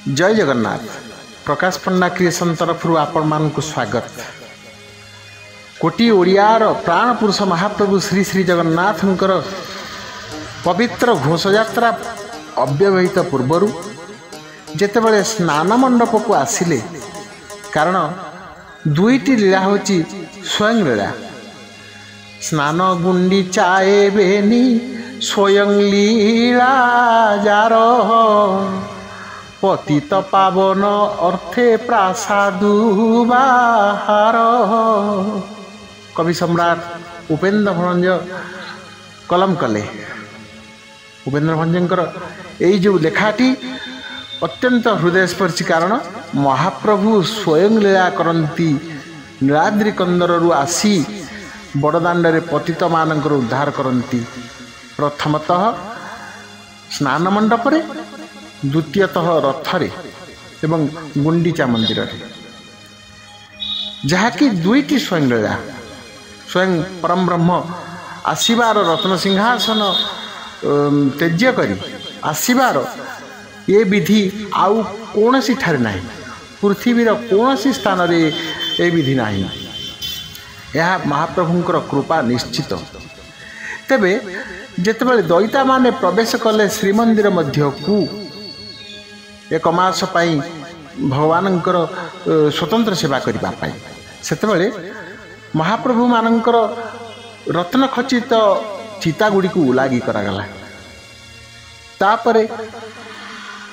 जय जगन्नाथ। प्रकाश पंडा क्रिएशन तरफ आपण मानक स्वागत। कोटी ओडियार प्राण पुरुष महाप्रभु श्री श्री जगन्नाथंकर पवित्र घोषयात्रा अव्यवहित पूर्वर जेतेबेले स्नान मंडप को आसिले, कारण दुईटी लीला होची स्वयं लीला। स्नान गुंडीचाए बेनी स्वयं लीला जार, पतित पावन अर्थे प्रासादु बाहार। कवि सम्राट उपेन्द्र भंज कलम कले। उपेन्द्र भंजकर यही जो लेखाटी अत्यंत हृदयस्पर्शी, कारण महाप्रभु स्वयं लीला करती नीलाद्रि कंदरु आसी बड़दाण्डे पतित मानकर उद्धार करती। प्रथमतः स्नान मंडपरे, द्वितीयतः रथरे एवं गुंडीचा मंदिर, जहाँकि दुईटी स्वयं लीला। स्वयं परम ब्रह्म आसीबार रत्न सिंहासन त्यज्य करी आसीबार ये विधि आउ कौन सी ठारे नहीं, पृथ्वीर कौन सी स्थान रे ये विधि नहीं। यह महाप्रभुंकर कृपा निश्चित। तेबे जेतेबेले दैता माने प्रवेश कले श्रीमंदिर मध्य को एक मास पाई भगवानंकर स्वतंत्र सेवा करिबा पाई, सेतेबेले महाप्रभु मानंकर रत्न खचित चिता गुड़ी को उलागी करागला। तापरे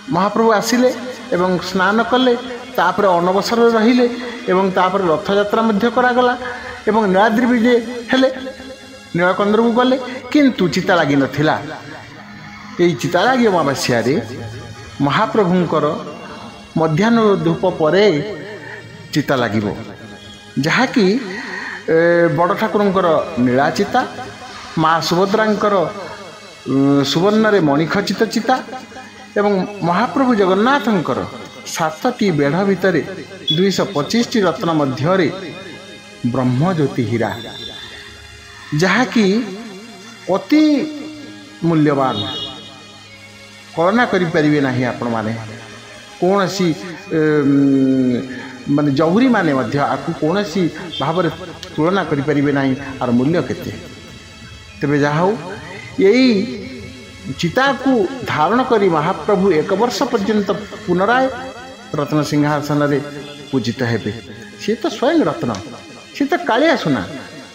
महाप्रभु आसिले एवं स्नान कले, तापरे अनवसर रहिले एवं तापरे रथ यात्रा मध्य करागला एवं नीलाद्रि विजय हेले, नीलकंदर को गले, किंतु चिता लगी नथिला। एई चिता लगी अमावास्या रे महाप्रभुंकर मध्याह्न धूप परे चिता लागिबो, जहाँकि बड़ ठाकुरंकर नीला चिता, माँ सुभद्रांकर सुवर्ण रे मणिखचित चिता एवं महाप्रभु जगन्नाथंकर 7टी बेढ़ भितर 225टी रत्न मध्य ब्रह्मज्योति हीरा, जहाँकि अति मूल्यवान। कल्पना करें ना आपण मैंने कौन सी माने जहुरी माने आपको कौन सी भाव तुलना करें ना आर मूल्य केते। तेबे जहा यही चिता को धारण करी महाप्रभु 1 वर्ष पर्यंत पुनराय रत्न सिंहासन रे पूजित हेबे। सी तो स्वयं रत्न, सी तो कालिया सुना,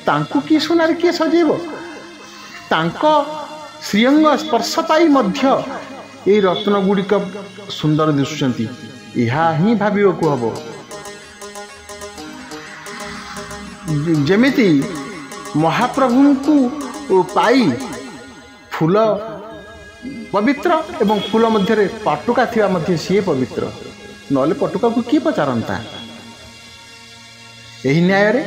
तांकु की सुनार किए सजेब? तांको श्रीअंग स्पर्श पाई मध्य ये रत्न गुड़िक सुंदर दिशुंती। यह ही भाविबा हम जेमिति महाप्रभु को पाई फूल पवित्र एवं फूल मध्य पटुका थिबा मध्य सी पवित्र, नले पटुका को किए पचारता। यही न्याय रे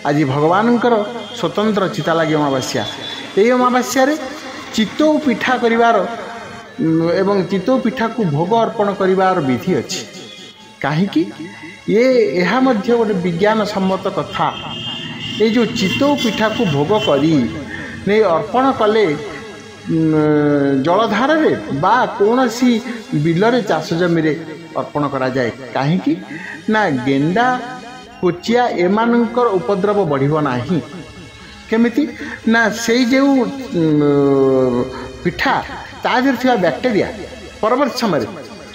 आज भगवानंकर स्वतंत्र चिता लगी अमावास्या। यही अमावास्या रे चितौ पिठा करिवार एवं चितौ पिठा को भोग अर्पण करिवार विधि अछि। काहेकि यह मध्य गोटे विज्ञान सम्मत कथा। ये जो चितौ पिठा को भोग करी नहीं अर्पण कले जलधार रे बा कौन सी बिलरे चाष जमी रे अर्पण करा जाए। काहेकि ना गेंडा कोचिया एमानंकर उपद्रव बढ़िबो नाही। केमिति ना से जो पिठा तादेर थिबा बैक्टेरिया परवर्त समय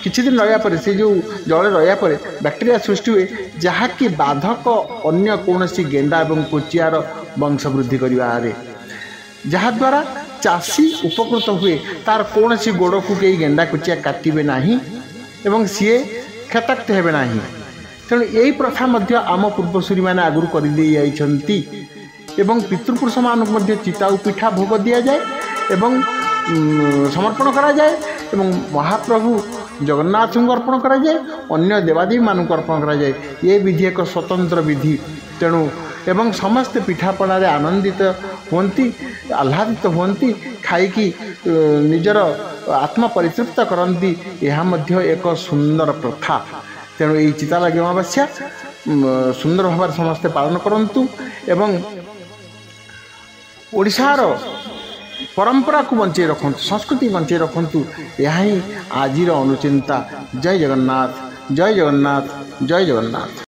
किछि दिन रहा पर से जो जल रहा पर बैक्टेरिया सृष्टि हुए, जहाँकि बाधक अन्य कौन सी गेंडा एवं कोचियार वंश वृद्धि करिवारे, जहाद्वारा चाषी उपकृत हुए। तार कौन सी गोड़ को कई गेंडा कोचिया काटिबे नाही एवं सीए क्षताक्त हेबे नाही। तेणु यही प्रथा मध्य आम पूर्वसूरी मैंने आगुरी कर एवं पितृपुरुष मानक मध्य चिताऊ पिठा भोग दि जाए एवं समर्पण करा जाए एवं महाप्रभु जगन्नाथ को अर्पण करा जाए, अन्य देवादेवी मानक अर्पण करा जाए। ये विधि एक स्वतंत्र विधि। तेणु एवं समस्त पिठापणारे आनंदित होती, आह्लादित होती, खाईकी निजर आत्मा परितृप्त करती। यह मध्य एक सुंदर प्रथा। तेणु यही चिता लगी अमावास्या सुंदर भाव समस्ते पालन करंतु एवं ओडिशार परंपरा को बंचे रखु संस्कृति बंचे रखु यह ही आज अनुचिंता। जय जगन्नाथ जय जगन्नाथ जय जगन्नाथ।